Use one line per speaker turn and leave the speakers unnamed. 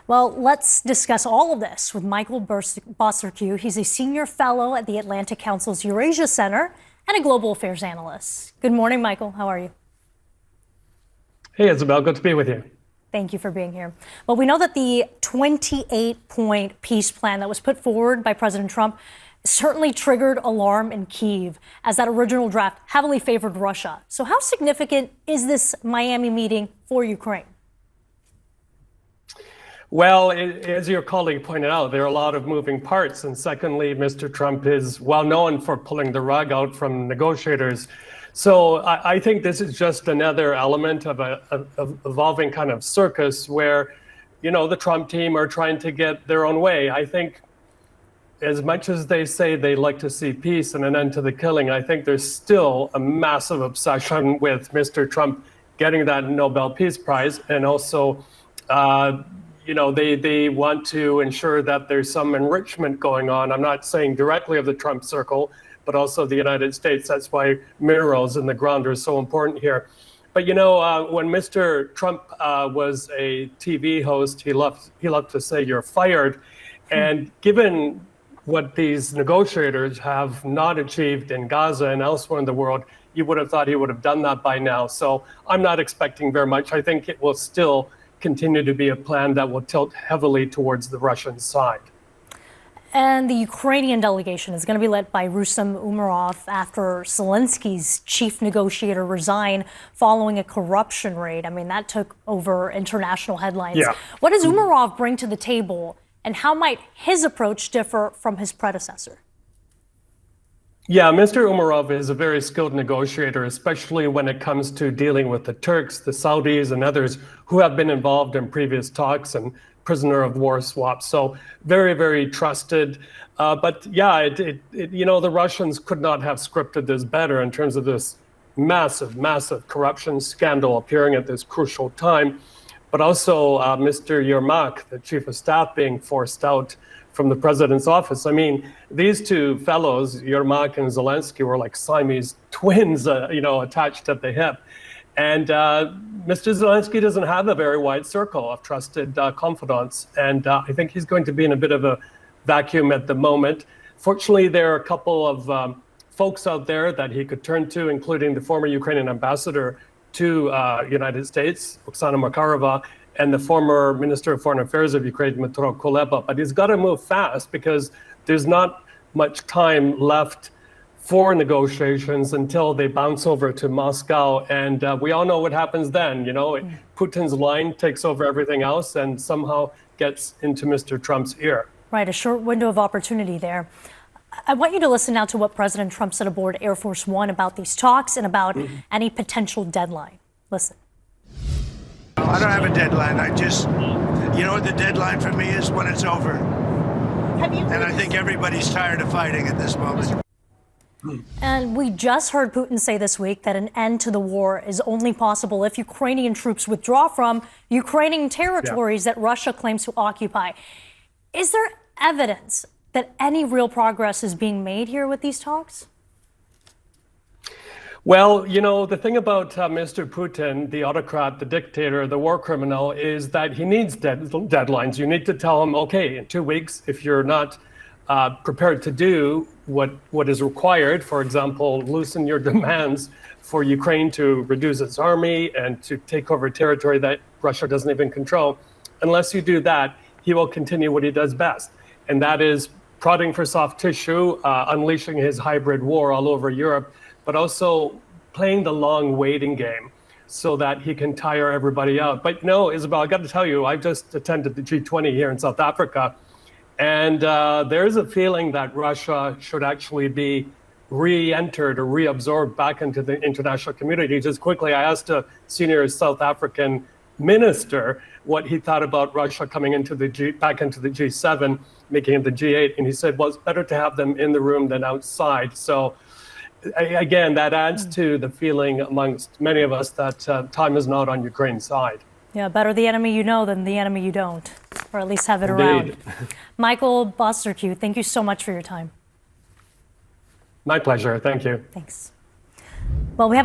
Well, let's discuss all of this with Michael Bosterkiw. He's a senior fellow at the Atlantic Council's Eurasia Center and a global affairs analyst. Good morning, Michael. How are you?
Hey, Isabel. Good to be with you.
Thank you for being here. Well, we know that the 28-point peace plan that was put forward by President Trump certainly triggered alarm in Kyiv, as that original draft heavily favored Russia. So how significant is this Miami meeting for Ukraine?
Well, as your colleague pointed out, there are a lot of moving parts. And secondly, Mr. Trump is well known for pulling the rug out from negotiators. So I think this is just another element of an evolving kind of circus where, you know, the Trump team are trying to get their own way. I think as much as they say they like to see peace and an end to the killing, I think there's still a massive obsession with Mr. Trump getting that Nobel Peace Prize. And also, you know, they want to ensure that there's some enrichment going on. I'm not saying directly of the Trump circle, but also the United States. That's why minerals in the ground are so important here. But, you know, when Mr. Trump was a TV host, he loved to say, "You're fired." And given what these negotiators have not achieved in Gaza and elsewhere in the world, you would have thought he would have done that by now. So I'm not expecting very much. I think it will still continue to be a plan that will tilt heavily towards the Russian side.
And the Ukrainian delegation is going to be led by Rustem Umerov after Zelensky's chief negotiator resigned following a corruption raid. I mean, that took over international headlines.
Yeah.
What does Umerov bring to the table, and how might his approach differ from his predecessor?
Yeah, Mr. Umerov is a very skilled negotiator, especially when it comes to dealing with the Turks, the Saudis, and others who have been involved in previous talks and prisoner of war swaps. So very, very trusted. But yeah, you know, the Russians could not have scripted this better in terms of this massive, massive corruption scandal appearing at this crucial time. But also Mr. Yermak, the chief of staff, being forced out from the president's office. I mean, these two fellows, Yermak and Zelensky, were like Siamese twins, you know, attached at the hip. And Mr. Zelensky doesn't have a very wide circle of trusted confidants. And I think he's going to be in a bit of a vacuum at the moment. Fortunately, there are a couple of folks out there that he could turn to, including the former Ukrainian ambassador to United States, Oksana Markarova, and the former Minister of Foreign Affairs of Ukraine, Dmytro Kuleba. But he's got to move fast because there's not much time left for negotiations until they bounce over to Moscow. And we all know what happens then. You know, Putin's line takes over everything else and somehow gets into Mr. Trump's ear.
Right, a short window of opportunity there. I want you to listen now to what President Trump said aboard Air Force One about these talks and about any potential deadline. Listen.
I don't have a deadline. I just, you know what the deadline for me is? When it's over. And I think everybody's tired of fighting at this moment.
And we just heard Putin say this week that an end to the war is only possible if Ukrainian troops withdraw from Ukrainian territories that Russia claims to occupy. Is there evidence that any real progress is being made here with these talks?
Well, you know, the thing about Mr. Putin, the autocrat, the dictator, the war criminal, is that he needs deadlines. You need to tell him, okay, in 2 weeks, if you're not prepared to do what is required, for example, loosen your demands for Ukraine to reduce its army and to take over territory that Russia doesn't even control. Unless you do that, he will continue what he does best. And that is prodding for soft tissue, unleashing his hybrid war all over Europe, but also playing the long waiting game so that he can tire everybody out. But no, Isabel, I got to tell you, I just attended the G20 here in South Africa. And there's a feeling that Russia should actually be re-entered or reabsorbed back into the international community. Just quickly, I asked a senior South African minister what he thought about Russia coming into back into the G7, making it the G8. And he said, well, it's better to have them in the room than outside. So again, that adds to the feeling amongst many of us that time is not on Ukraine's side.
Yeah, better the enemy you know than the enemy you don't, or at least have it
Indeed.
around. Michael Bosterkiw, thank you so much for your time.
My pleasure. Thank you.
Thanks. Well, we have